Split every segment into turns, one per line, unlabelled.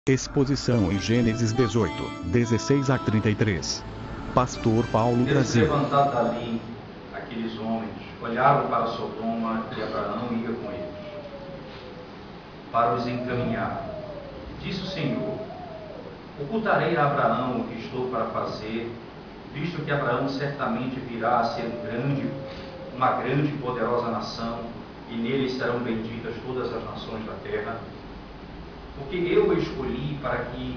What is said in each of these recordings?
Exposição em Gênesis 18, 16 a 33. Pastor Paulo
Deus
Brasil.
levantado dali, aqueles homens olharam para Sodoma e Abraão ia com eles, para os encaminhar. Disse o Senhor: ocultarei a Abraão o que estou para fazer, visto que Abraão certamente virá a ser uma grande e poderosa nação, e nele serão benditas todas as nações da terra. Porque eu o escolhi para que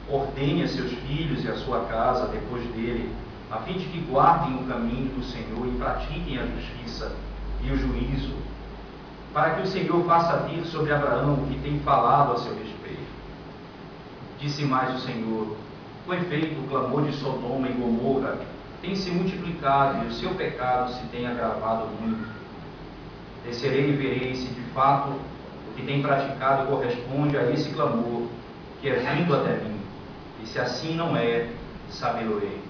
ordene a seus filhos e a sua casa depois dele, a fim de que guardem o caminho do Senhor e pratiquem a justiça e o juízo, para que o Senhor faça vir sobre Abraão o que tem falado a seu respeito. Disse mais o Senhor: com efeito, o clamor de Sodoma e Gomorra tem se multiplicado e o seu pecado se tem agravado muito. Descerei e verei se de fato o que tem praticado corresponde a esse clamor que é vindo até mim, e se assim não é, sabê-lo-ei.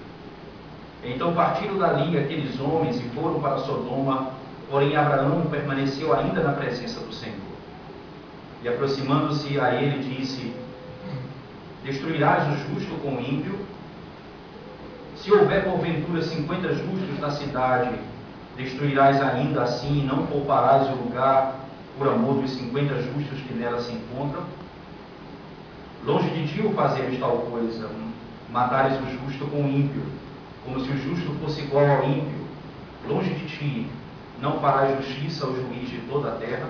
Então partiram dali aqueles homens e foram para Sodoma, porém Abraão permaneceu ainda na presença do Senhor. E aproximando-se a ele, disse: destruirás o justo com o ímpio? Se houver porventura 50 justos na cidade, destruirás ainda assim e não pouparás o lugar por amor dos 50 justos que nela se encontram? Longe de ti o fazeres tal coisa, matares o justo com o ímpio, como se o justo fosse igual ao ímpio. Longe de ti, não farás justiça ao juiz de toda a terra?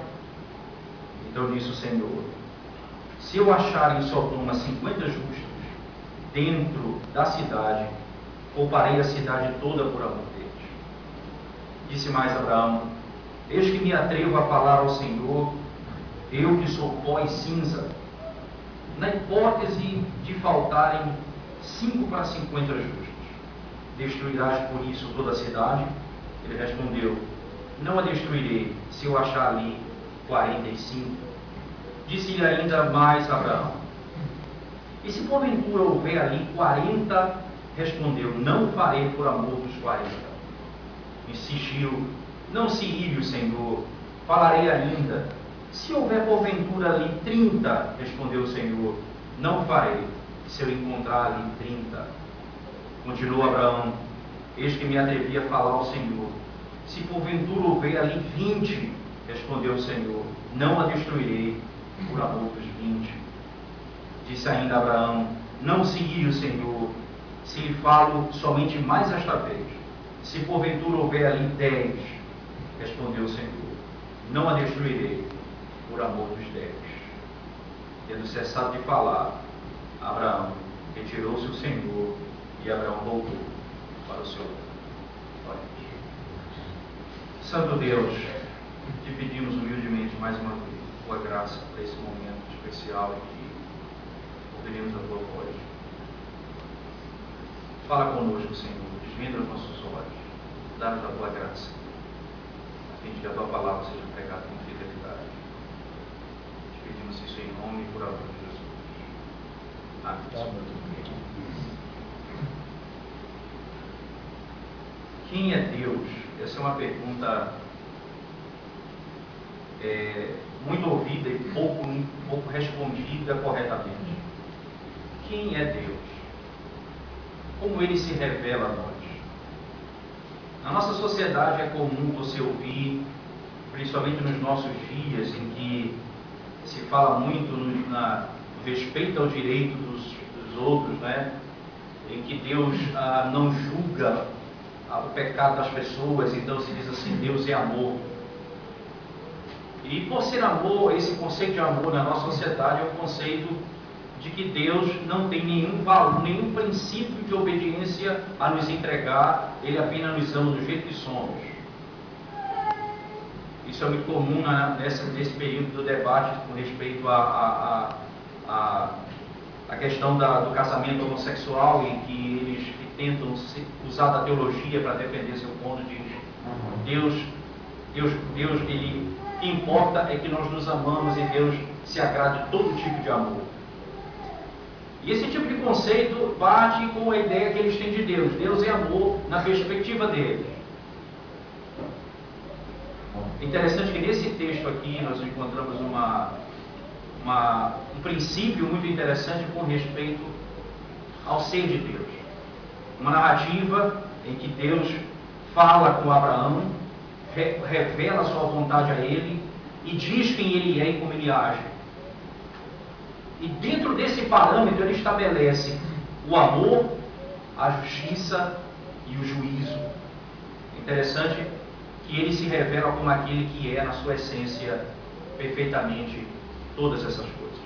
Então disse o Senhor: se eu achar em Sodoma 50 justos dentro da cidade, pouparei a cidade toda por amor deles. Disse mais Abraão: eis que me atrevo a falar ao Senhor, eu que sou pó e cinza, na hipótese de faltarem 5 para 50 justos, destruirás por isso toda a cidade? Ele respondeu: não a destruirei, se eu achar ali 45. Disse-lhe ainda mais Abraão: e se porventura houver ali 40? Respondeu: não o farei por amor dos 40. Insistiu: não se ire o Senhor, falarei ainda. Se houver porventura ali 30, respondeu o Senhor: não farei, se eu encontrar ali 30. Continuou Abraão: eis que me atrevi a falar ao Senhor. Se porventura houver ali 20, respondeu o Senhor: não a destruirei por amor dos 20. Disse ainda Abraão: não se ire o Senhor, se lhe falo somente mais esta vez. Se porventura houver ali 10, respondeu o Senhor: não a destruirei por amor dos 10. Tendo cessado de falar, Abraão retirou-se o Senhor, e Abraão voltou para o seu lar. Santo Deus, te pedimos humildemente mais uma vez tua graça para esse momento especial em que ouviremos a tua voz. Fala conosco, Senhor, desvenda os nossos olhos, dá-nos a tua graça, a fim de que a tua palavra seja pregada com fidelidade. Te pedimos isso em nome e por amor de Jesus. Amém. Quem é Deus? Essa é uma pergunta muito ouvida e pouco respondida corretamente. Quem é Deus? Como ele se revela a nós? Na nossa sociedade é comum você ouvir, principalmente nos nossos dias, em que se fala muito no respeito ao direito dos outros, né? Em que Deus não julga o pecado das pessoas, então se diz assim: Deus é amor. E por ser amor, esse conceito de amor na nossa sociedade é um conceito de que Deus não tem nenhum valor, nenhum princípio de obediência a nos entregar, Ele apenas nos ama do jeito que somos. Isso é muito comum nesse período do debate com respeito à questão do casamento homossexual, em que eles tentam usar da teologia para defender seu ponto de Deus, ele, o que importa é que nós nos amamos e Deus se agrada de todo tipo de amor. E esse tipo de conceito bate com a ideia que eles têm de Deus. Deus é amor na perspectiva deles. É interessante que nesse texto aqui nós encontramos uma um princípio muito interessante com respeito ao ser de Deus. Uma narrativa em que Deus fala com Abraão, revela a sua vontade a ele e diz quem ele é e como ele age. E dentro desse parâmetro ele estabelece o amor, a justiça e o juízo. Interessante que ele se revela como aquele que é, na sua essência, perfeitamente todas essas coisas.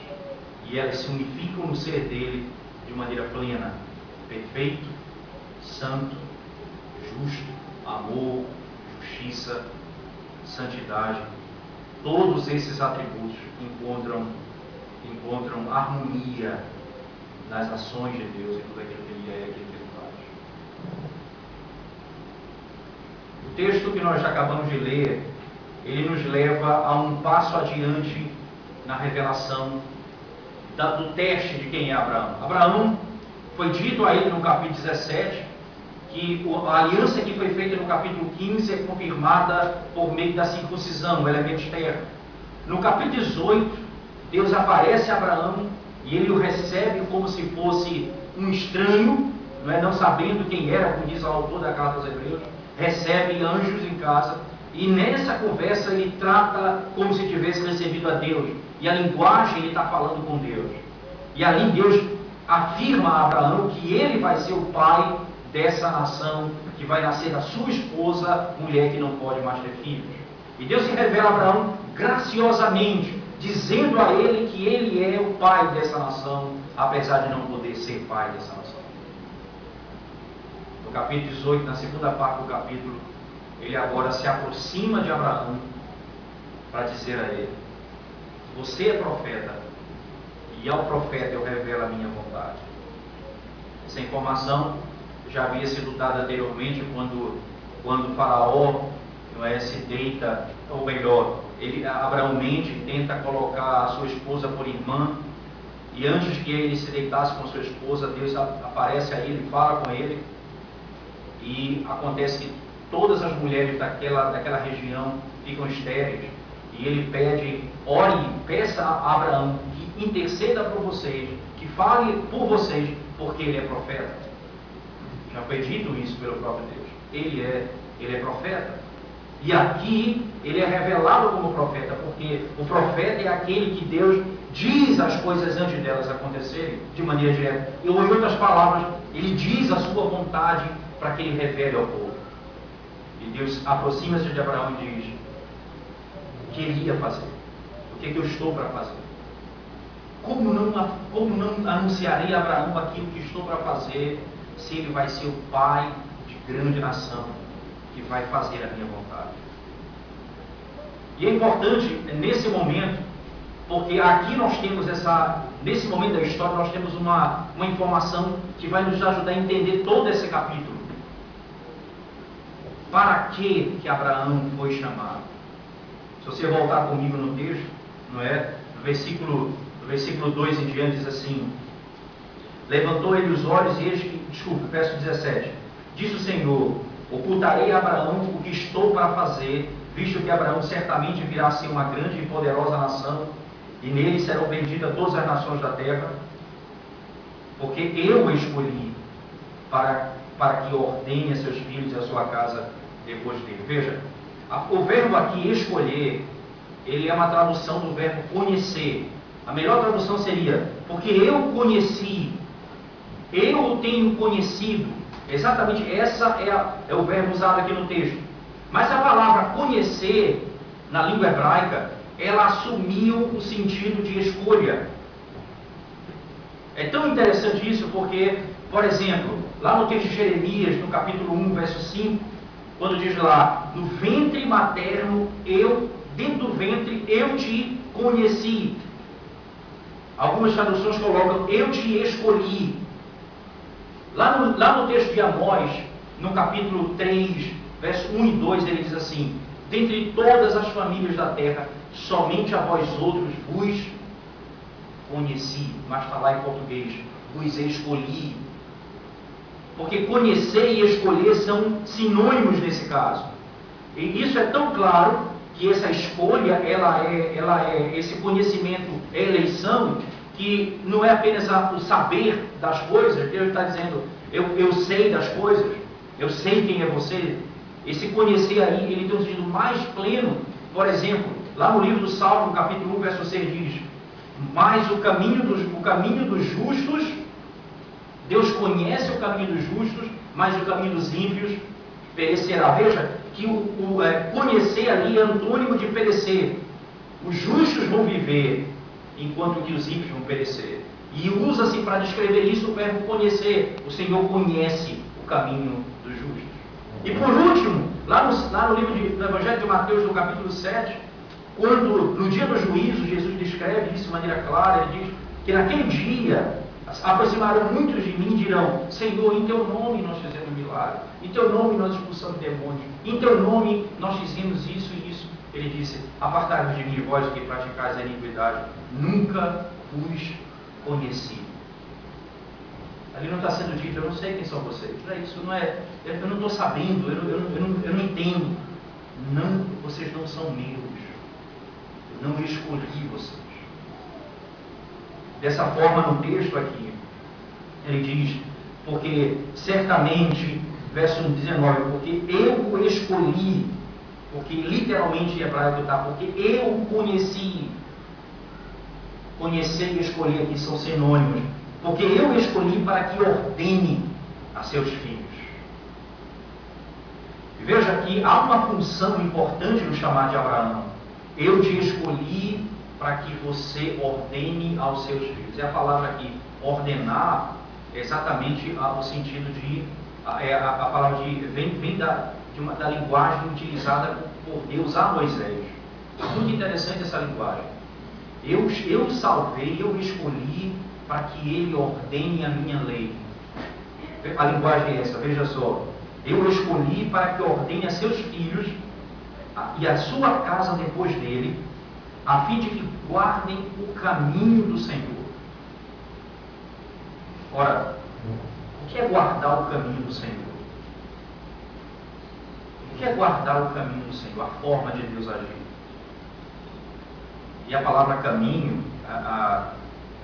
E elas se unificam no ser dele de maneira plena, perfeito, santo, justo, amor, justiça, santidade. Todos esses atributos encontram harmonia nas ações de Deus e tudo aquilo que ele é e aquilo que ele faz. O texto que nós acabamos de ler, ele nos leva a um passo adiante na revelação do teste de quem é Abraão. Abraão, foi dito a ele no capítulo 17 que a aliança que foi feita no capítulo 15 é confirmada por meio da circuncisão, o elemento externo. No capítulo 18, Deus aparece a Abraão e ele o recebe como se fosse um estranho, não sabendo quem era, como diz o autor da carta aos Hebreus, recebe anjos em casa, e nessa conversa ele trata como se tivesse recebido a Deus, e a linguagem ele está falando com Deus. E ali Deus afirma a Abraão que ele vai ser o pai dessa nação, que vai nascer da sua esposa, mulher que não pode mais ter filhos. E Deus se revela a Abraão graciosamente, dizendo a ele que ele é o pai dessa nação, apesar de não poder ser pai dessa nação. No capítulo 18, na segunda parte do capítulo, ele agora se aproxima de Abraão para dizer a ele: você é profeta, e ao profeta eu revelo a minha vontade. Essa informação já havia sido dada anteriormente quando Faraó se deita, ou melhor, Abraão mente, tenta colocar a sua esposa por irmã, e antes que ele se deitasse com sua esposa, Deus aparece a ele, fala com ele, e acontece que todas as mulheres daquela região ficam estéreis, e ele pede, ore, peça a Abraão que interceda por vocês, que fale por vocês, porque ele é profeta. Já foi dito isso pelo próprio Deus. Ele é profeta. E aqui ele é revelado como profeta, porque o profeta é aquele que Deus diz as coisas antes delas acontecerem, de maneira direta. E, em outras palavras, ele diz a sua vontade para que ele revele ao povo. E Deus aproxima-se de Abraão e diz o que ele ia fazer, o que eu estou para fazer. Como não anunciarei a Abraão aquilo que estou para fazer, se ele vai ser o pai de grande nação, que vai fazer a minha vontade. E é importante nesse momento, porque aqui nós temos nesse momento da história, nós temos uma informação que vai nos ajudar a entender todo esse capítulo. Para que Abraão foi chamado? Se você voltar comigo no texto, no versículo 2 em diante, diz assim: levantou ele os olhos e verso 17, disse o Senhor: ocultarei a Abraão o que estou para fazer, visto que Abraão certamente virá a ser uma grande e poderosa nação, e nele serão benditas todas as nações da terra, porque eu o escolhi para que ordene a seus filhos e a sua casa depois dele. Veja, o verbo aqui escolher, ele é uma tradução do verbo conhecer. A melhor tradução seria: porque eu conheci, eu o tenho conhecido. Exatamente essa é o verbo usado aqui no texto. Mas a palavra conhecer, na língua hebraica, ela assumiu o sentido de escolha. É tão interessante isso porque, por exemplo, lá no texto de Jeremias, no capítulo 1, verso 5, quando diz lá: no ventre materno, dentro do ventre, eu te conheci. Algumas traduções colocam: eu te escolhi. Lá no texto de Amós, no capítulo 3, verso 1 e 2, ele diz assim: dentre todas as famílias da terra, somente a vós outros vos conheci. Mas está lá em português: vos escolhi. Porque conhecer e escolher são sinônimos nesse caso. E isso é tão claro que essa escolha, esse conhecimento é eleição, que não é apenas o saber das coisas. Deus está dizendo, eu sei das coisas, eu sei quem é você. Esse conhecer aí, ele tem um sentido mais pleno. Por exemplo, lá no livro do Salmo, no capítulo 1, verso 6, diz: mas o caminho dos justos, Deus conhece o caminho dos justos, mas o caminho dos ímpios perecerá. Veja que conhecer ali é antônimo de perecer. Os justos vão viver, enquanto que os ímpios vão perecer. E usa-se para descrever isso o verbo conhecer. O Senhor conhece o caminho dos justos. E por último, lá no livro do Evangelho de Mateus, no capítulo 7, quando no dia do juízo, Jesus descreve isso de maneira clara, ele diz que naquele dia aproximarão muitos de mim e dirão: Senhor, em teu nome nós fizemos milagre, em teu nome nós expulsamos demônios, em teu nome nós fizemos isso e isso. Ele disse: apartai-vos de mim, vós que praticais a iniquidade, nunca vos conheci. Ali não está sendo dito: eu não sei quem são vocês. Não é isso, não é, eu não estou sabendo, eu não entendo. Não, vocês não são meus. Eu não escolhi vocês. Dessa forma, no texto aqui, ele diz: porque certamente, verso 19, porque eu o escolhi, porque literalmente em hebraico está, porque eu o conheci. Conhecer e escolher aqui são sinônimos. Porque eu o escolhi para que ordene a seus filhos. E veja que há uma função importante no chamado de Abraão. Eu te escolhi para que você ordene aos seus filhos. E a palavra aqui, ordenar, é exatamente o sentido de... A palavra vem da linguagem utilizada por Deus a Moisés. É muito interessante essa linguagem. Eu salvei, eu escolhi para que ele ordene a minha lei. A linguagem é essa, veja só. Eu escolhi para que ordene a seus filhos e a sua casa depois dele, a fim de que guardem o caminho do Senhor. Ora, o que é guardar o caminho do Senhor? O que é guardar o caminho do Senhor? A forma de Deus agir. E a palavra caminho,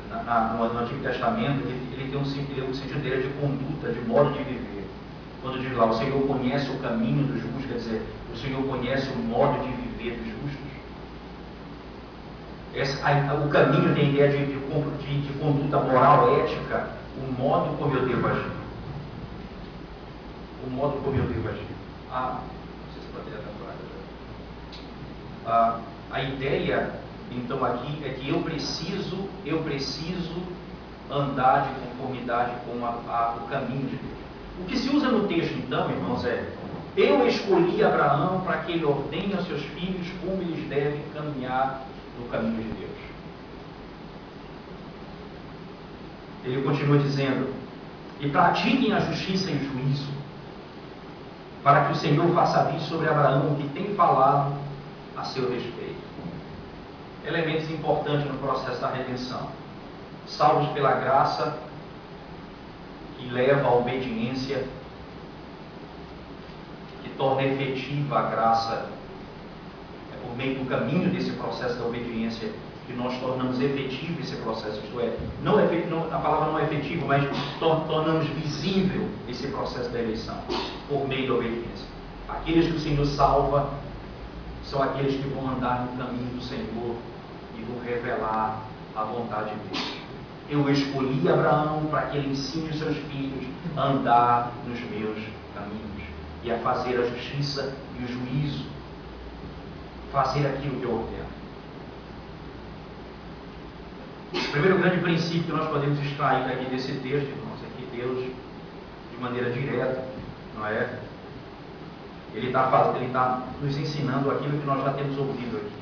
no Antigo Testamento, ele tem um sentido dele de conduta, de modo de viver. Quando diz lá, o Senhor conhece o caminho dos justos, quer dizer, o Senhor conhece o modo de viver dos justos. O caminho tem ideia de conduta moral, ética, o modo como eu devo agir. O modo como eu devo agir. Não sei se pode ter a placa. A ideia, então, aqui é que eu preciso andar de conformidade com o caminho de Deus. O que se usa no texto, então, irmãos, é: eu escolhi Abraão para que ele ordene aos seus filhos como eles devem caminhar no caminho de Deus. Ele continua dizendo: e pratiquem a justiça e o juízo, para que o Senhor faça vir sobre Abraão o que tem falado a seu respeito. Elementos importantes no processo da redenção. Salvos pela graça, que leva à obediência, que torna efetiva a graça. É por meio do caminho desse processo da obediência que nós tornamos efetivo esse processo. Isto é, a palavra não é efetivo, mas tornamos visível esse processo da eleição, por meio da obediência. Aqueles que o Senhor salva são aqueles que vão andar no caminho do Senhor e vão revelar a vontade de Deus. Eu escolhi Abraão para que ele ensine os seus filhos a andar nos meus caminhos e a fazer a justiça e o juízo, fazer aquilo que eu ordeno. O primeiro grande princípio que nós podemos extrair aqui desse texto, irmãos, é que Deus, de maneira direta, não é? Ele está nos ensinando aquilo que nós já temos ouvido aqui.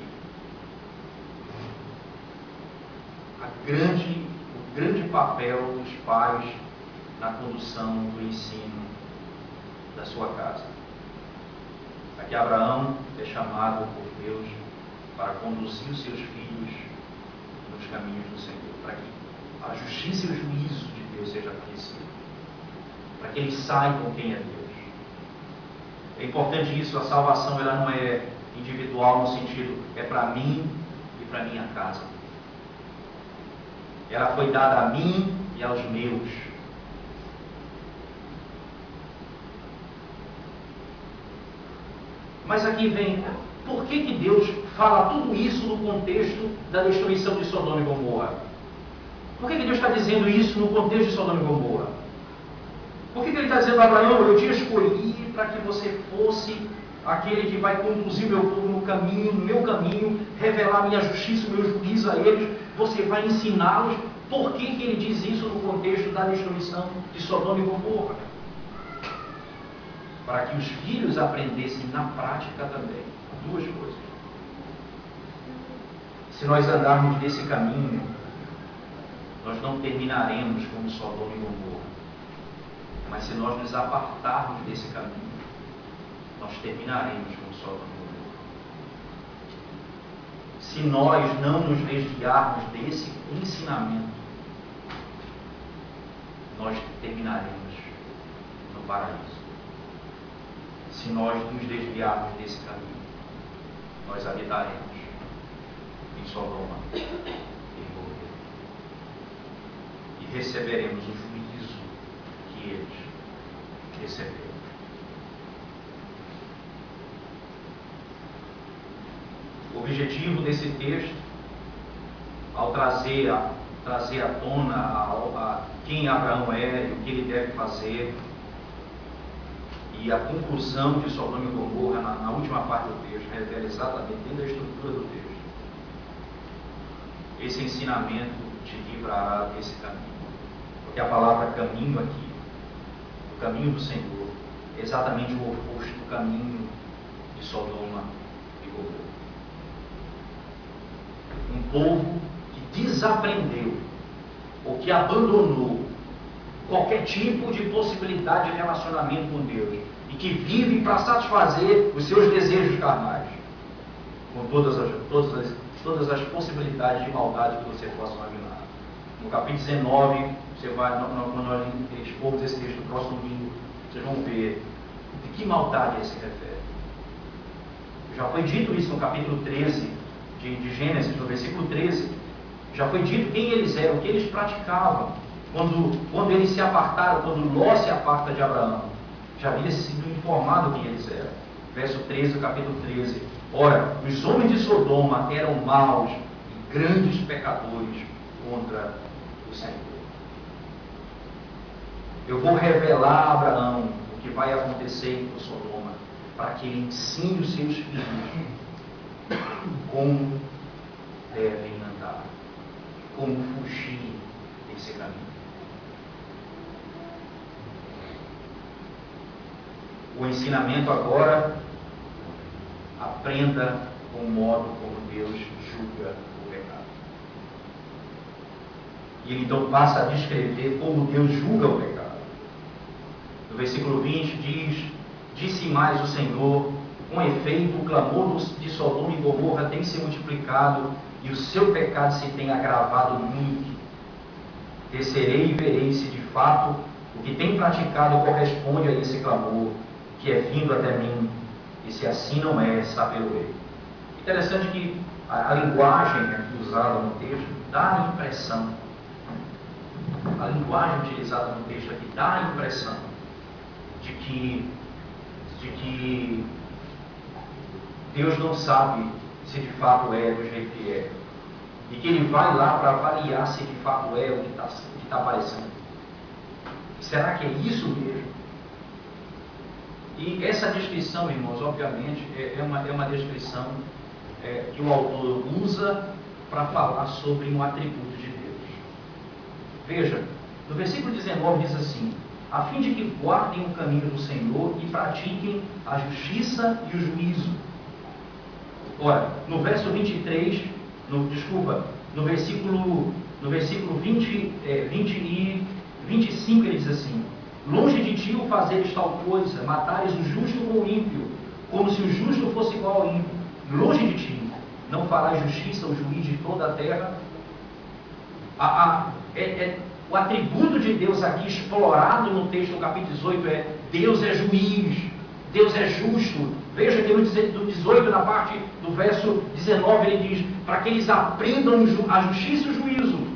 O grande papel dos pais na condução do ensino da sua casa. Aqui Abraão é chamado por Deus para conduzir os seus filhos nos caminhos do Senhor, para que a justiça e o juízo de Deus seja conhecido, para que eles saibam quem é Deus. É importante isso, a salvação ela não é individual no sentido, é para mim e para minha casa. Ela foi dada a mim e aos meus. Mas aqui vem, por que Deus fala tudo isso no contexto da destruição de Sodoma e Gomorra? Por que Deus está dizendo isso no contexto de Sodoma e Gomorra? Por que Ele está dizendo a Abraão, eu te escolhi para que você fosse aquele que vai conduzir meu povo no caminho, no meu caminho, revelar minha justiça, o meu juízo a eles, você vai ensiná-los. Por que Ele diz isso no contexto da destruição de Sodoma e Gomorra? Para que os filhos aprendessem na prática também. Duas coisas. Se nós andarmos nesse caminho, nós não terminaremos como Sodoma e Gomorra. Mas se nós nos apartarmos desse caminho, nós terminaremos como Sodoma e Gomorra. Se nós não nos desviarmos desse ensinamento, nós terminaremos no paraíso. Se nós nos desviarmos desse caminho, nós habitaremos em Sodoma e Gomorra. E receberemos o juízo que eles receberam. O objetivo desse texto, ao trazer à tona quem Abraão é e o que ele deve fazer, e a conclusão de Sodoma e Gomorra na última parte do texto, revela exatamente dentro da estrutura do texto. Esse ensinamento te livrará desse caminho. Porque a palavra caminho aqui, o caminho do Senhor, é exatamente o oposto do caminho de Sodoma e Gomorra. Um povo que desaprendeu, ou que abandonou qualquer tipo de possibilidade de relacionamento com Deus, e que vive para satisfazer os seus desejos carnais, com todas as possibilidades de maldade que você possa imaginar. No capítulo 19, você vai, quando nós expormos esse texto no próximo domingo, vocês vão ver de que maldade ele se refere. Já foi dito isso no capítulo 13 de Gênesis, no versículo 13. Já foi dito quem eles eram, o que eles praticavam. Quando eles se apartaram, quando Ló se aparta de Abraão, já havia sido informado quem eles eram. Verso 13 do capítulo 13. Ora, os homens de Sodoma eram maus e grandes pecadores contra o Senhor. Eu vou revelar a Abraão o que vai acontecer em Sodoma, para que ele ensine os seus filhos como devem andar, como fugir desse caminho. O ensinamento agora, aprenda com o modo como Deus julga o pecado. E ele então passa a descrever como Deus julga o pecado. No versículo 20 diz: disse mais o Senhor, com efeito o clamor de Sodoma e Gomorra tem se multiplicado e o seu pecado se tem agravado muito. Descerei e verei se de fato o que tem praticado corresponde a esse clamor que é vindo até mim, e se assim não é, saber-o-ei. Interessante que a linguagem aqui usada no texto dá a impressão, a linguagem utilizada no texto aqui dá a impressão de que Deus não sabe se de fato é do jeito que é, e que Ele vai lá para avaliar se de fato é o que está aparecendo. Será que é isso mesmo? E essa descrição, irmãos, obviamente, é uma descrição que o autor usa para falar sobre um atributo de Deus. Veja, no versículo 19 diz assim: a fim de que guardem o caminho do Senhor e pratiquem a justiça e o juízo. Ora, no verso 23, no versículo 20 e 25 ele diz assim: longe de ti o fazeres tal coisa, matares o justo com o ímpio, como se o justo fosse igual ao ímpio. Longe de ti, não farás justiça ao juiz de toda a terra. O atributo de Deus aqui explorado no texto do capítulo 18 é: Deus é juiz, Deus é justo. Veja que no 18, na parte do verso 19, ele diz, para que eles aprendam a justiça e o juízo.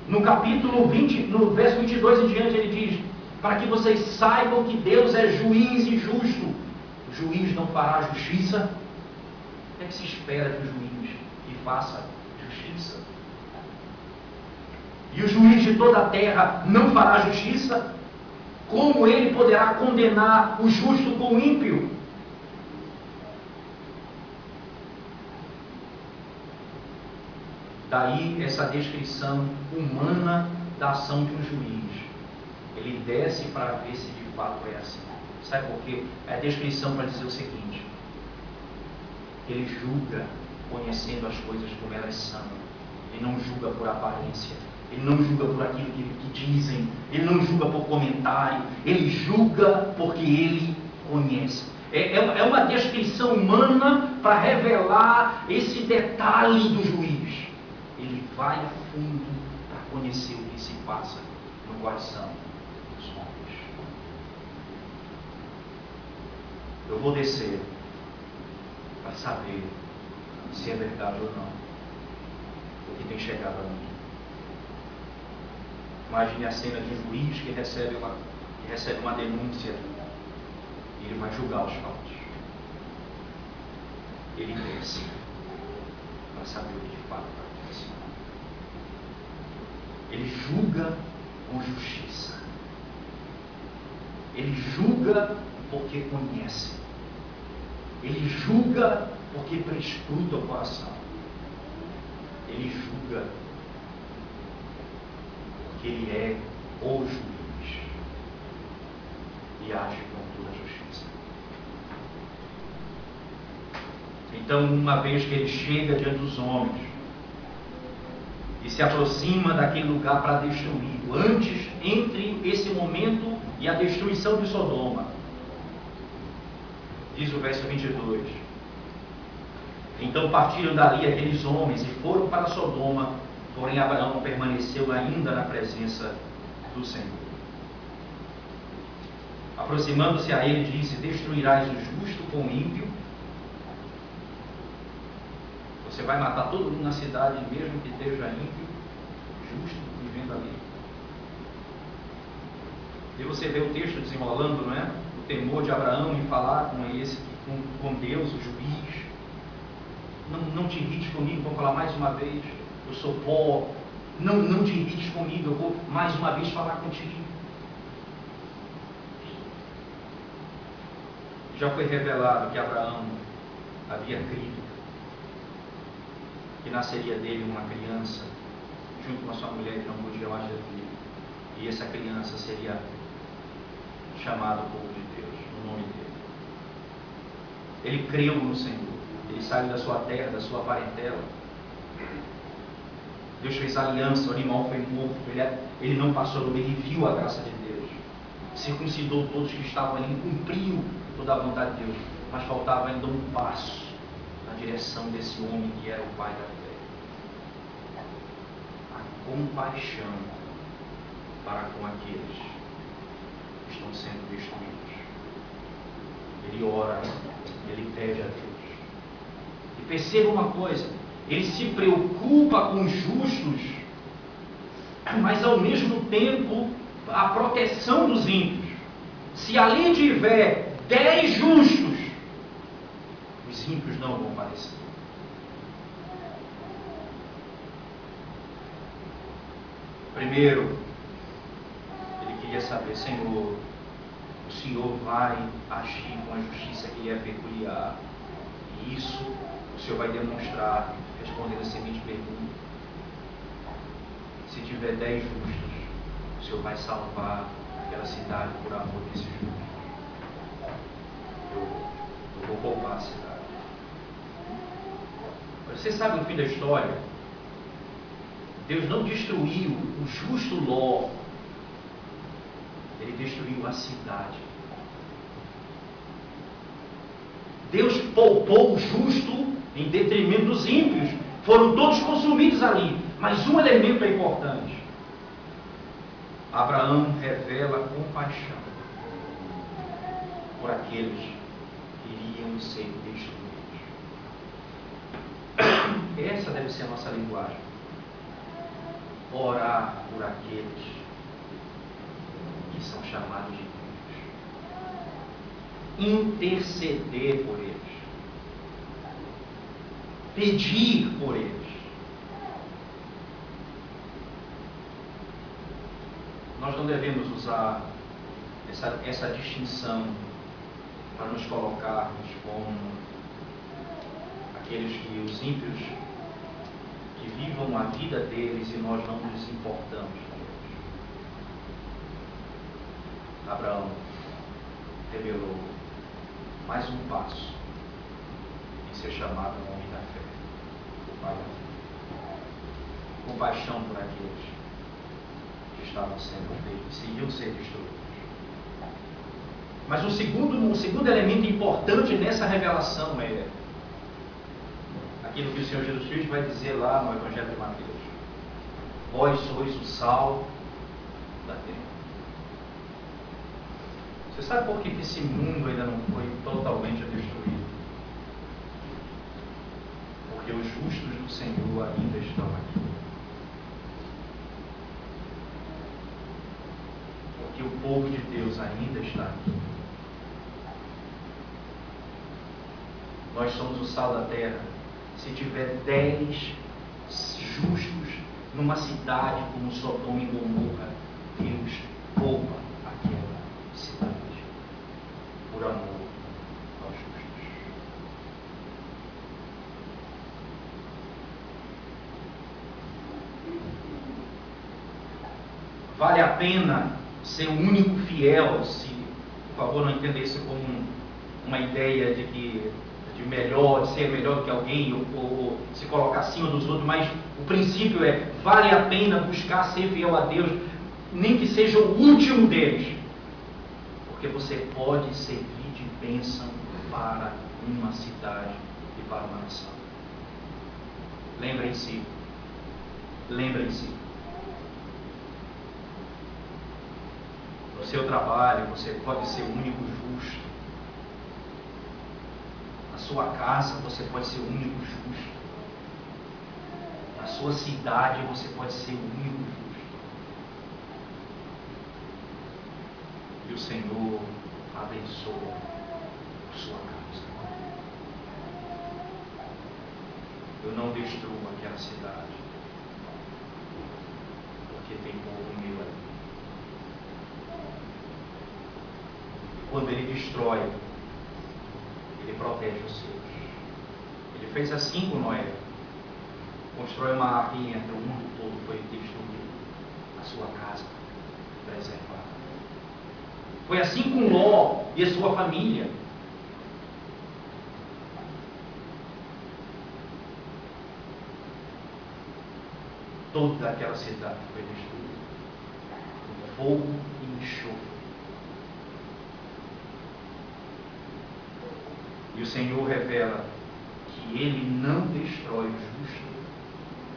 No capítulo 20, no verso 22 em diante, ele diz, para que vocês saibam que Deus é juiz e justo. O juiz não fará justiça. O que é que se espera de um juiz que faça justiça? E o juiz de toda a terra não fará justiça? Como ele poderá condenar o justo com o ímpio? Daí essa descrição humana da ação de um juiz. Ele desce para ver se de fato é assim. Sabe por quê? É a descrição para dizer o seguinte: ele julga conhecendo as coisas como elas são. Ele não julga por aparência. Ele não julga por aquilo que dizem. Ele não julga por comentário. Ele julga porque ele conhece. É uma descrição humana para revelar esse detalhe do juiz. Ele vai a fundo para conhecer o que se passa no coração dos homens. Eu vou descer para saber se é verdade ou não o que tem chegado a mim. Imagine a cena de um juiz que recebe uma denúncia e ele vai julgar os fatos. Ele desce para saber o que de fato está acontecendo. Ele julga com justiça. Ele julga porque conhece. Ele julga porque prescruta o coração. Ele julga porque ele é o juiz e age com toda a justiça. Então, uma vez que ele chega diante dos homens e se aproxima daquele lugar para destruí-lo, antes, entre esse momento e a destruição de Sodoma, diz o verso 22, então partiram dali aqueles homens e foram para Sodoma, porém Abraão permaneceu ainda na presença do Senhor. Aproximando-se a ele, disse: destruirás o justo com o ímpio? Você vai matar todo mundo na cidade, mesmo que esteja ímpio, justo, vivendo ali? E você vê o texto desenrolando, não é? O temor de Abraão em falar com Deus, o juiz. Não te irrites comigo, vou falar mais uma vez. Eu sou pó. Não te irrites comigo, eu vou mais uma vez falar contigo. Já foi revelado que Abraão havia crido que nasceria dele uma criança, junto com a sua mulher que não podia mais ter filho. E essa criança seria chamada o povo de Deus, no nome dele. Ele creu no Senhor. Ele saiu da sua terra, da sua parentela. Deus fez aliança, o animal foi morto. Ele não passou, ele viu a graça de Deus. Circuncidou todos que estavam ali, cumpriu toda a vontade de Deus. Mas faltava ainda um passo na direção desse homem que era o pai da fé. A compaixão para com aqueles que estão sendo destruídos. Ele ora, ele pede a Deus. E perceba uma coisa, ele se preocupa com os justos, mas ao mesmo tempo a proteção dos ímpios. Se ali tiver 10 justos, os ímpios não vão aparecer. Primeiro, ele queria saber: Senhor, o Senhor vai agir com a justiça que lhe é peculiar. E isso o Senhor vai demonstrar respondendo a seguinte pergunta: se tiver 10 justos, o Senhor vai salvar aquela cidade por amor desses justos? Eu vou poupar a cidade. Você sabe o fim da história? Deus não destruiu o justo Ló, ele destruiu a cidade. Deus poupou o justo em detrimento dos ímpios. Foram todos consumidos ali. Mas um elemento é importante: Abraão revela compaixão. por aqueles que iriam ser destruídos. Essa deve ser a nossa linguagem. Orar por aqueles que são chamados de Deus. Interceder por eles. Pedir por eles. Nós não devemos usar essa distinção para nos colocarmos como aqueles que os ímpios que vivam a vida deles e nós não nos importamos com eles. Abraão revelou mais um passo em ser chamado um homem da fé, o pai da fé. Compaixão por aqueles que estavam sendo feitos, iriam ser destruídos. Mas o segundo elemento importante nessa revelação é aquilo que o Senhor Jesus Cristo vai dizer lá no Evangelho de Mateus: vós sois o sal da terra. Você sabe por que esse mundo ainda não foi totalmente destruído? Porque os justos do Senhor ainda estão aqui. Porque o povo de Deus ainda está aqui. Nós somos o sal da terra. Se tiver 10 justos numa cidade como Sodoma e Gomorra, Deus poupa aquela cidade por amor aos justos. Vale a pena ser o único fiel, se, por favor, não entenda isso como uma ideia de que de ser melhor do que alguém, ou se colocar acima dos outros, mas o princípio é: vale a pena buscar ser fiel a Deus, nem que seja o último deles, porque você pode servir de bênção para uma cidade e para uma nação. Lembrem-se, no seu trabalho você pode ser o único justo. Na sua casa você pode ser o único justo. Na sua cidade você pode ser o único justo. E o Senhor abençoa a sua casa. Eu não destruo aquela cidade, porque tem povo meu ali. E quando Ele destrói, Ele protege os seus. Ele fez assim com Noé. Constrói uma arca e entra, o mundo todo foi destruído. A sua casa preservada. Foi assim com Ló e a sua família. Toda aquela cidade foi destruída com fogo e enxofre. E o Senhor revela que Ele não destrói o justo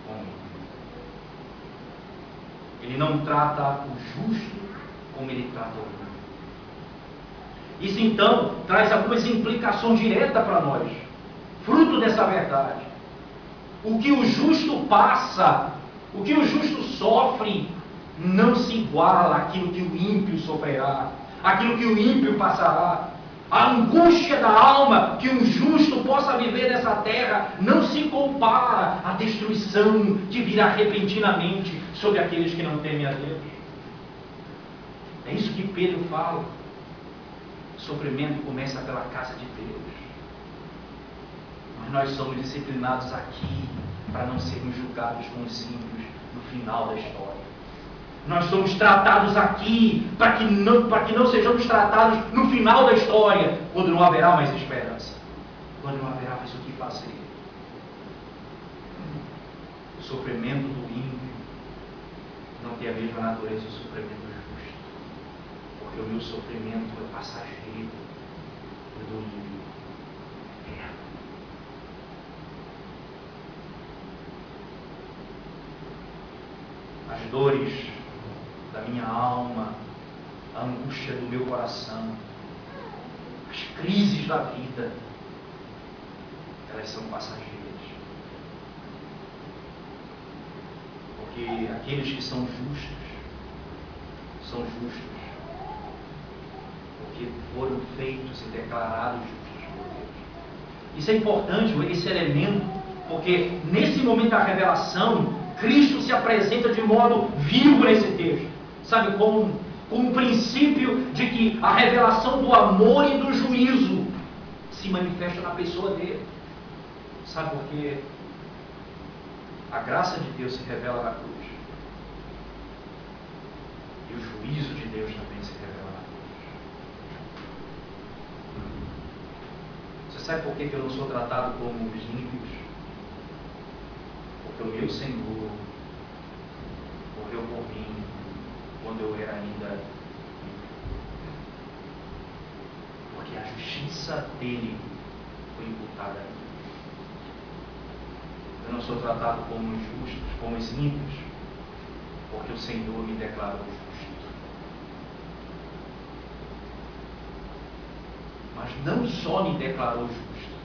com o ímpio. Ele não trata o justo como Ele trata o ímpio. Isso então traz algumas implicações diretas para nós, fruto dessa verdade. O que o justo passa, o que o justo sofre, não se iguala àquilo que o ímpio sofrerá, àquilo que o ímpio passará. A angústia da alma que um justo possa viver nessa terra não se compara à destruição que virá repentinamente sobre aqueles que não temem a Deus. É isso que Pedro fala. O sofrimento começa pela casa de Deus. Mas nós somos disciplinados aqui para não sermos julgados como ímpios no final da história. Nós somos tratados aqui para que não sejamos tratados no final da história, quando não haverá mais esperança, quando não haverá mais o que fazer. O sofrimento do ímpio não tem a mesma natureza do sofrimento justo, porque o meu sofrimento é passageiro, o do ímpio é eterno. As dores da minha alma, a angústia do meu coração, crises da vida, elas são passageiras. Porque aqueles que são justos, porque foram feitos e declarados justos por Deus. Isso é importante, esse elemento, porque nesse momento da revelação, Cristo se apresenta de modo vivo nesse texto. Sabe, como um princípio de que a revelação do amor e do juízo se manifesta na pessoa dele. Sabe por quê? A graça de Deus se revela na cruz. E o juízo de Deus também se revela na cruz. Você sabe por que eu não sou tratado como os ímpios? Porque o meu Senhor morreu por mim quando eu era ainda ímpio. Porque a justiça dele foi imputada a mim. Eu não sou tratado como os justos, como os ímpios, porque o Senhor me declarou justo. Mas não só me declarou justo,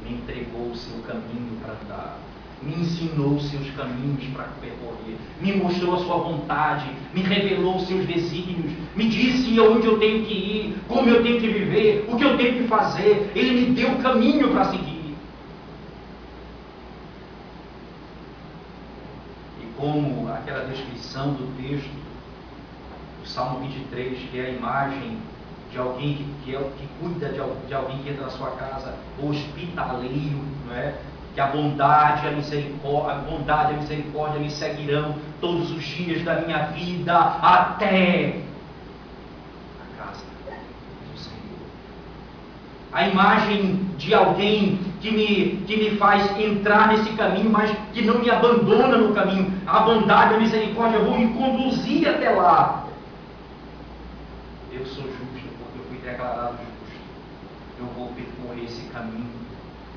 me entregou o seu caminho para andar, me ensinou os seus caminhos para percorrer, me mostrou a sua vontade, me revelou os seus desígnios, me disse onde eu tenho que ir, como eu tenho que viver, o que eu tenho que fazer. Ele me deu o caminho para seguir. Como aquela descrição do texto, o Salmo 23, que é a imagem de alguém que cuida de alguém que entra na sua casa, hospitaleiro, não é? Que a bondade e a misericórdia me seguirão todos os dias da minha vida até a casa do Senhor. A imagem de alguém que me faz entrar nesse caminho, mas que não me abandona no caminho. A bondade e a misericórdia vão me conduzir até lá. Eu sou justo porque eu fui declarado justo. Eu vou percorrer esse caminho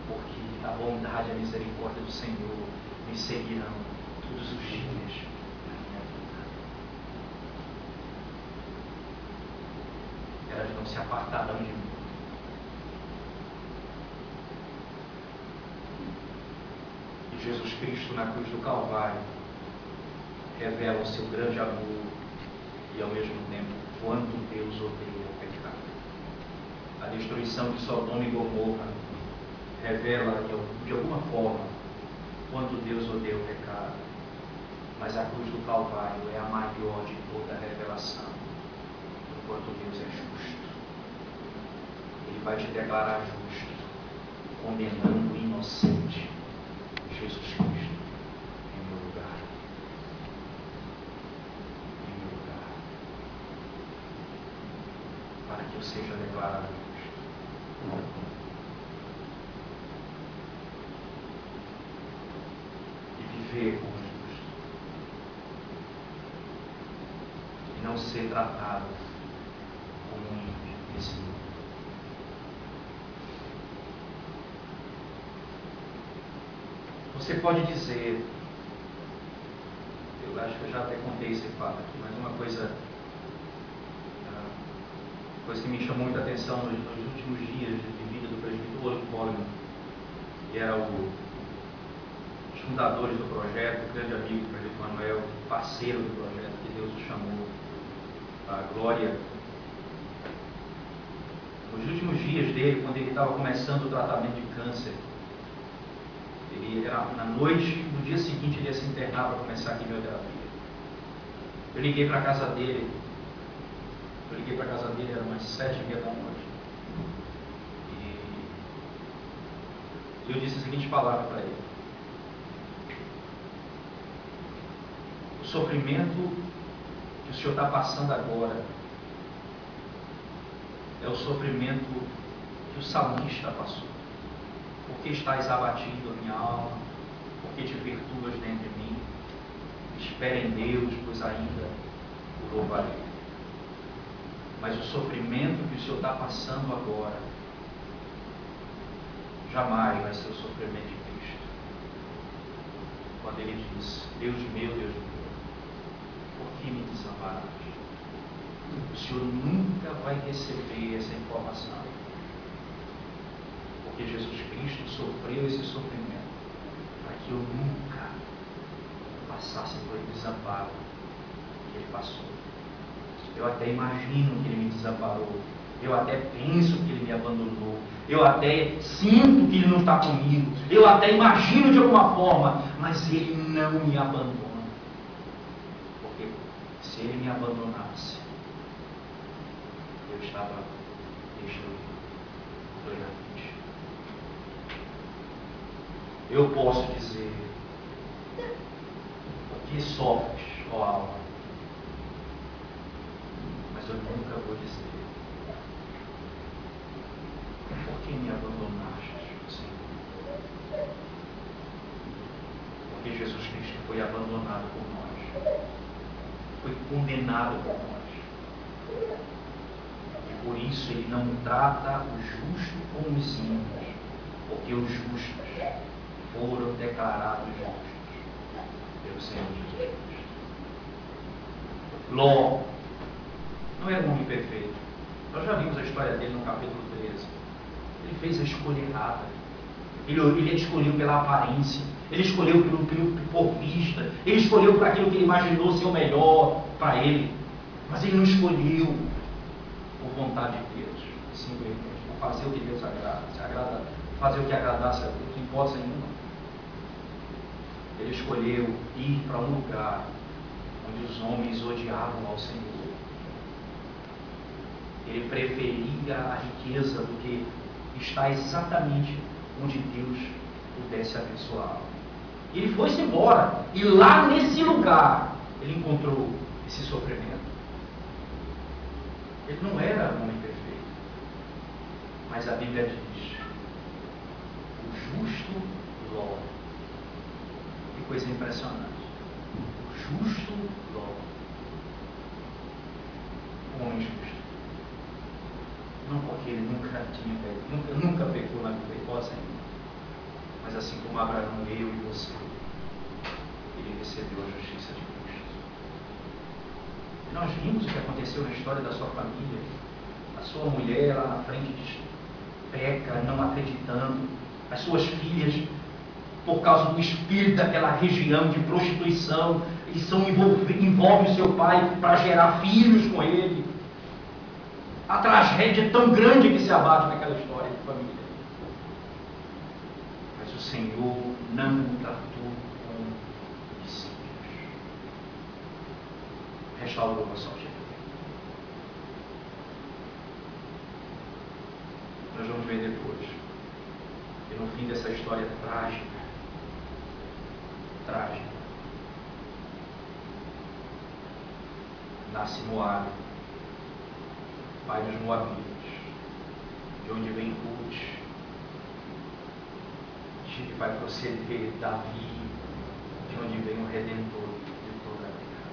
porque a bondade e a misericórdia do Senhor me seguirão todos os dias da minha vida. Elas não se apartarão de mim. Jesus Cristo na cruz do Calvário revela o seu grande amor e ao mesmo tempo quanto Deus odeia o pecado. A destruição de Sodoma e Gomorra revela de alguma forma quanto Deus odeia o pecado. Mas a cruz do Calvário é a maior de toda a revelação do quanto Deus é justo. Ele vai te declarar justo, condenando o inocente. Jesus Cristo, em meu lugar. Em meu lugar. Para que eu seja declarado justo. E viver como justo. E não ser tratado como um ímpio nesse mundo. Você pode dizer, eu acho que eu já até contei esse fato aqui, mas uma coisa que me chamou muita atenção nos últimos dias de vida do presbítero Olho Coleman, que era um dos fundadores do projeto, grande amigo do presbítero Manuel, parceiro do projeto, que Deus o chamou à glória. Nos últimos dias dele, quando ele estava começando o tratamento de câncer, ele era na noite, no dia seguinte ele ia se internar para começar a quimioterapia. Eu liguei para a casa dele, era umas 7h30 da noite. E eu disse a seguinte palavra para ele: o sofrimento que o senhor está passando agora é o sofrimento que o salmista passou. Porque estás abatido, a minha alma? Porque te virtuas dentro de mim? Espere em Deus, pois ainda o louvarei. Mas o sofrimento que o Senhor está passando agora jamais vai ser o sofrimento de Cristo. Quando Ele diz: Deus meu, por que me desamparaste? O Senhor nunca vai receber essa informação Porque Jesus Cristo sofreu esse sofrimento para que eu nunca passasse por esse desamparo que ele passou. Eu até imagino que ele me desamparou. Eu até penso que ele me abandonou. Eu até sinto que ele não está comigo. Eu até imagino de alguma forma. Mas ele não me abandona. Porque se ele me abandonasse, eu estava destruído plenamente. Eu posso dizer: por que sofres, ó alma? Mas eu nunca vou dizer: por que me abandonaste, Senhor? Porque Jesus Cristo foi abandonado por nós, foi condenado por nós, e por isso ele não trata o justo como os ímpios, porque os justos foram declarados justos pelo Senhor Jesus Cristo. Ló não era um homem perfeito. Nós já vimos a história dele no capítulo 13. Ele fez a escolha errada. Ele escolheu pela aparência. Ele escolheu por vista. Ele escolheu por aquilo que ele imaginou ser o melhor para ele. Mas ele não escolheu por vontade de Deus. Simplesmente por fazer o que Deus agrada. Fazer o que agradasse a Deus. Não importa nenhuma. Ele escolheu ir para um lugar onde os homens odiavam ao Senhor. Ele preferia a riqueza do que estar exatamente onde Deus pudesse abençoá-lo. Ele foi-se embora, e lá nesse lugar ele encontrou esse sofrimento. Ele não era um homem perfeito, mas a Bíblia diz: o justo Ló. Que coisa impressionante. O justo Ló, um homem justo. Não porque ele nunca tinha feito, nunca pecou na vida, hipótese nenhuma. Mas assim como Abraão, eu e você, ele recebeu a justiça de Cristo. E nós vimos o que aconteceu na história da sua família. A sua mulher lá na frente peca, não acreditando. As suas filhas, por causa do espírito daquela região de prostituição, eles envolvem o seu pai para gerar filhos com ele. A tragédia é tão grande que se abate naquela história de família. Mas o Senhor não o tratou como discípulos. Restaurou a sua vida. Nós vamos ver depois que no fim dessa história trágica, nasce Moabe, pai dos Moabitas, de onde vem Ruth, de que vai proceder Davi, de onde vem o Redentor de toda a terra.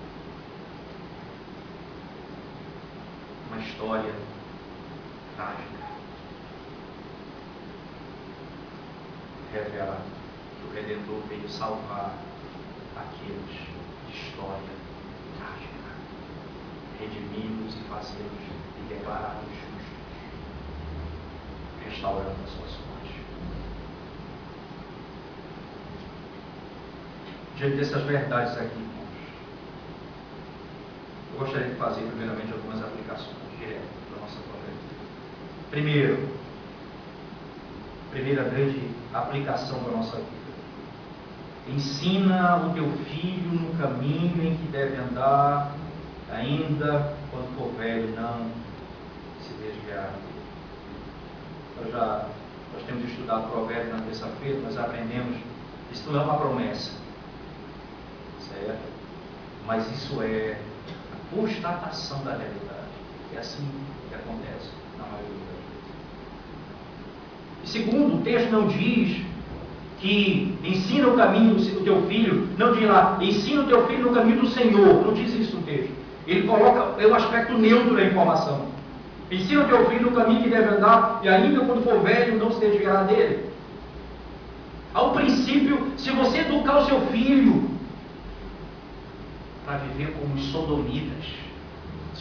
Uma história trágica. Revela que o Redentor veio salvar aqueles de história trágica, redimi-los e fazê-los e declarados justos, restaurando a sua sorte. Diante dessas verdades aqui, irmãos, eu gostaria de fazer primeiramente algumas aplicações diretas para a nossa própria vida. Primeira grande aplicação para a nossa vida: ensina o teu filho no caminho em que deve andar, ainda quando for velho, não se desviar. Nós temos estudado Provérbios na terça-feira, nós aprendemos que isso não é uma promessa, certo? Mas isso é a constatação da realidade. É assim que acontece na maioria das vezes. E segundo, o texto não diz que ensina o caminho do teu filho, não diz lá, ensina o teu filho no caminho do Senhor, não diz isso no texto. Ele coloca o aspecto neutro da informação. Ensina o teu filho no caminho que deve andar, e ainda quando for velho, não se desviará dele. Ao princípio, se você educar o seu filho para viver como os sodomitas,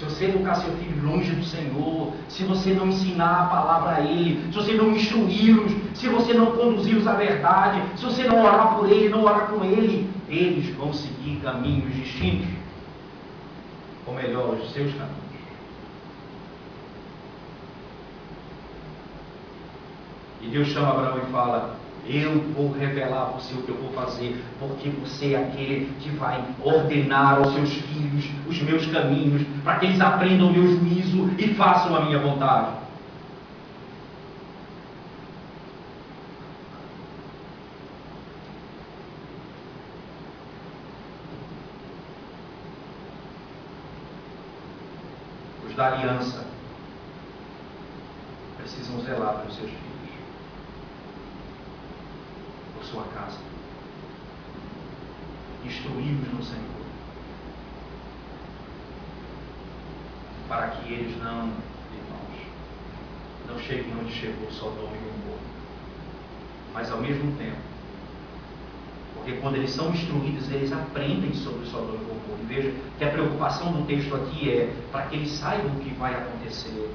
Se você educar seu filho longe do Senhor, se você não ensinar a palavra a ele, se você não instruí-los, se você não conduzi-los à verdade, se você não orar por ele, não orar com ele, eles vão seguir caminhos distintos, ou melhor, os seus caminhos. E Deus chama Abraão e fala: eu vou revelar a você o que eu vou fazer, porque você é aquele que vai ordenar aos seus filhos os meus caminhos, para que eles aprendam o meu juízo e façam a minha vontade. Os da aliança precisam zelar pelos seus filhos, por sua casa, instruí-los no Senhor, para que eles não, irmãos, não cheguem onde chegou Sodoma e Gomorra, mas ao mesmo tempo, porque quando eles são instruídos, eles aprendem sobre Sodoma e Gomorra. E veja que a preocupação do texto aqui é para que eles saibam o que vai acontecer.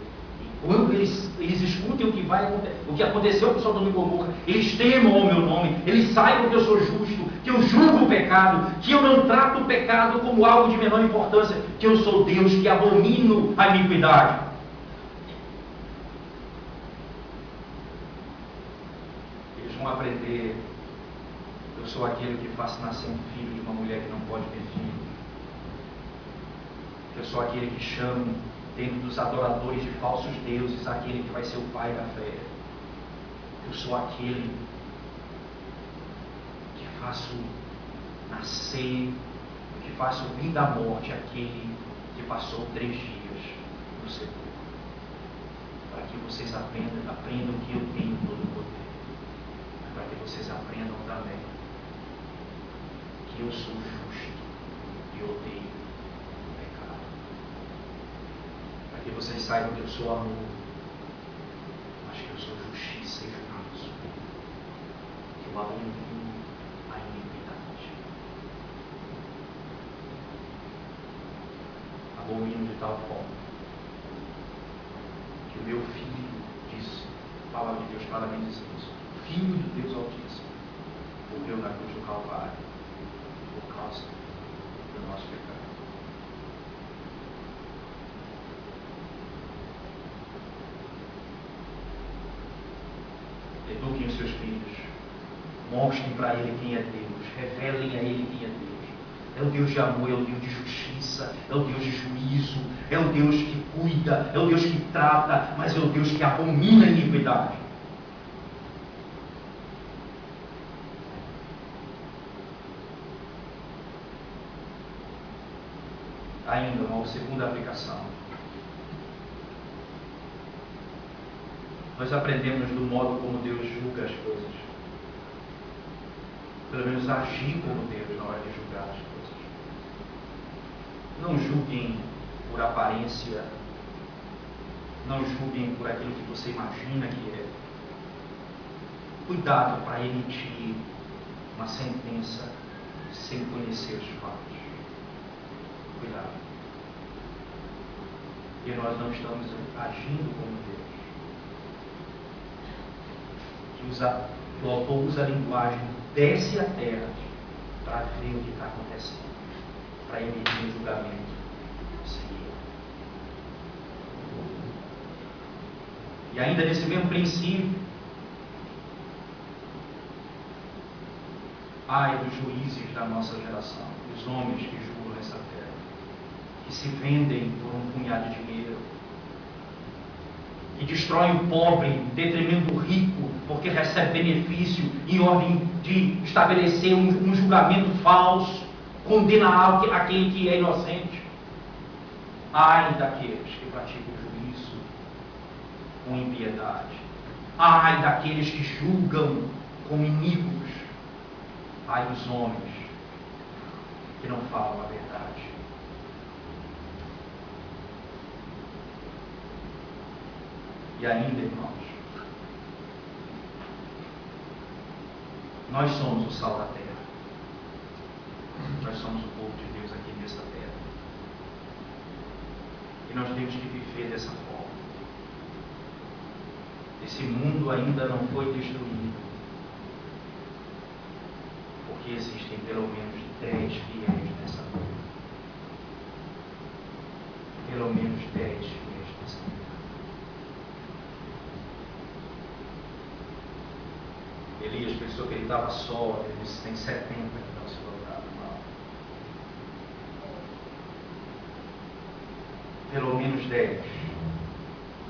Quando eles escutem o que aconteceu com Sodoma e Gomorra, eles temam ao meu nome, eles saibam que eu sou justo, que eu julgo o pecado, que eu não trato o pecado como algo de menor importância, que eu sou Deus, que abomino a iniquidade. Eles vão aprender: eu sou aquele que faço nascer um filho de uma mulher que não pode ter filho. Eu sou aquele que chamo dentro dos adoradores de falsos deuses aquele que vai ser o pai da fé. Eu sou aquele que faço nascer, que faço vir da morte aquele que passou 3 dias no sepulcro. Para que vocês aprendam que eu tenho todo o poder. Para que vocês aprendam também que eu sou justo e odeio o pecado. Para que vocês saibam que eu sou amor, mas que eu sou justiça e juízo. Que eu abomino a iniquidade. Abomino de tal forma que o meu filho disse, a palavra de Deus claramente diz isso, Filho do Deus Altíssimo, morreu na cruz do Calvário por causa do nosso pecado. Eduquem os seus filhos, mostrem para ele quem é Deus, revelem a ele quem é Deus. É o Deus de amor, é o Deus de justiça, é o Deus de juízo, é o Deus que cuida, é o Deus que trata, mas é o Deus que abomina a iniquidade. Ainda uma segunda aplicação. Nós aprendemos do modo como Deus julga as coisas. Pelo menos agir como Deus na hora de julgar as coisas. Não julguem por aparência. Não julguem por aquilo que você imagina que é. Cuidado para emitir uma sentença sem conhecer os fatos. Cuidado. Porque nós não estamos agindo como Deus. O autor usa a linguagem desce à terra para ver o que está acontecendo, para emitir um julgamento seguido. E ainda nesse mesmo princípio, ai dos juízes da nossa geração, dos homens que julgam nessa terra, que se vendem por um punhado de dinheiro, que destroem o pobre em detrimento do rico, porque recebe benefício em ordem de estabelecer um julgamento falso, condenar aquele que é inocente. Ai daqueles que praticam o juízo com impiedade. Ai daqueles que julgam como iníquos. Ai dos homens que não falam a verdade. E ainda, irmãos, nós somos o sal da terra. Nós somos o povo de Deus aqui nessa terra. nós temos que viver dessa forma. Esse mundo ainda não foi destruído, porque existem pelo menos 10 fiéis nessa terra. Pelo menos 10 fiéis nessa terra. Elias pensou que ele estava só, ele disse: tem 70 que não se voltaram. Pelo menos 10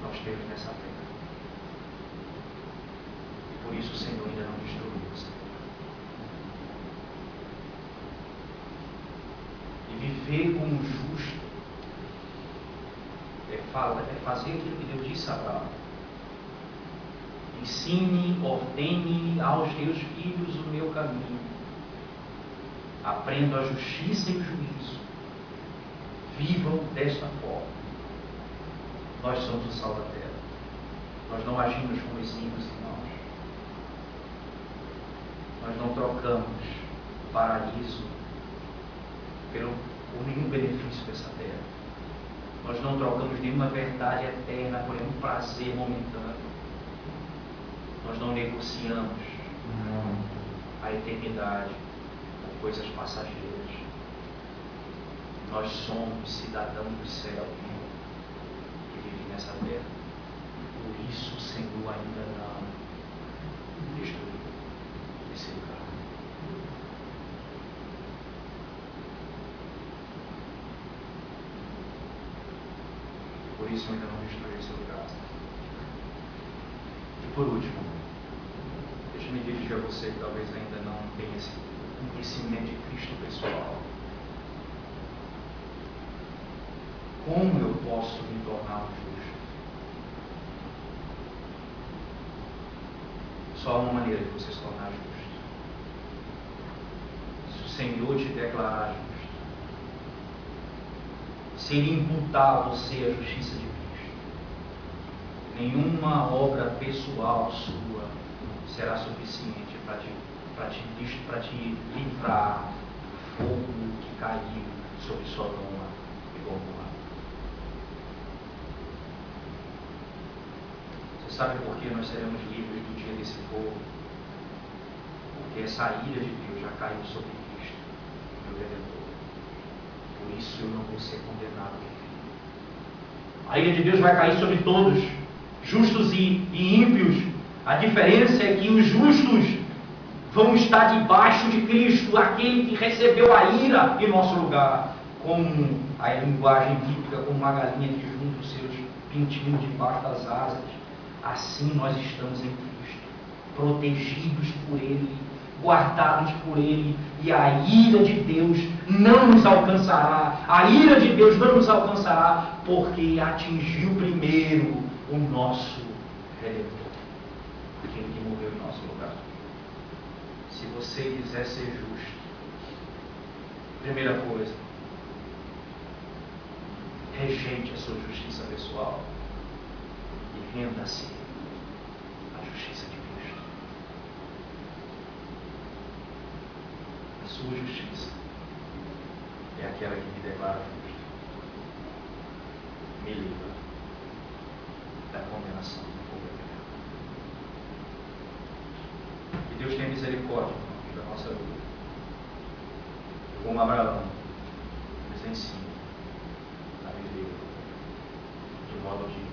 nós temos nessa terra. E por isso o Senhor ainda não destruiu essa terra. E viver como justo é fazer aquilo que Deus disse a Abraão. Ensine, ordene aos teus filhos o meu caminho. Aprenda a justiça e o juízo. Vivam desta forma. Nós somos o sal da terra. Nós não agimos como os ímpios irmãos. Nós não trocamos o paraíso por nenhum benefício dessa terra. Nós não trocamos nenhuma verdade eterna por nenhum prazer momentâneo. Nós não negociamos a eternidade por coisas passageiras. Nós somos cidadãos do céu que vivem nessa terra. Por isso o Senhor ainda não destruiu esse lugar. Por isso ainda não destruiu esse lugar. E por último, deixa-me dirigir a você que talvez ainda não tenha esse conhecimento de Cristo pessoal. Como eu posso me tornar um justo? Só há uma maneira de você se tornar justo. Se o Senhor te declarar justo, se Ele imputar a você a justiça de Cristo, nenhuma obra pessoal sua será suficiente para te livrar do fogo que caiu sobre Sodoma e Gomorra. Você sabe por que nós seremos livres do dia desse fogo? Porque essa ira de Deus já caiu sobre Cristo, meu Redentor. Por isso eu não vou ser condenado. A ira de Deus vai cair sobre todos, justos e ímpios. A diferença é que os justos vão estar debaixo de Cristo, aquele que recebeu a ira em nosso lugar. Como a linguagem bíblica, como uma galinha que junta os seus pintinhos debaixo das asas. Assim nós estamos em Cristo, protegidos por Ele, guardados por Ele, e a ira de Deus não nos alcançará. A ira de Deus não nos alcançará, porque atingiu primeiro o nosso Redentor, aquele que morreu em nosso lugar. Se você quiser ser justo, primeira coisa, rejeite a sua justiça pessoal e renda-se à justiça de Cristo. A sua justiça é aquela que me declara justo, me livra da condenação do fogo eterno. Que Deus tenha misericórdia, irmãos, da nossa vida. Como Abraão, nos ensina a viver de modo digno.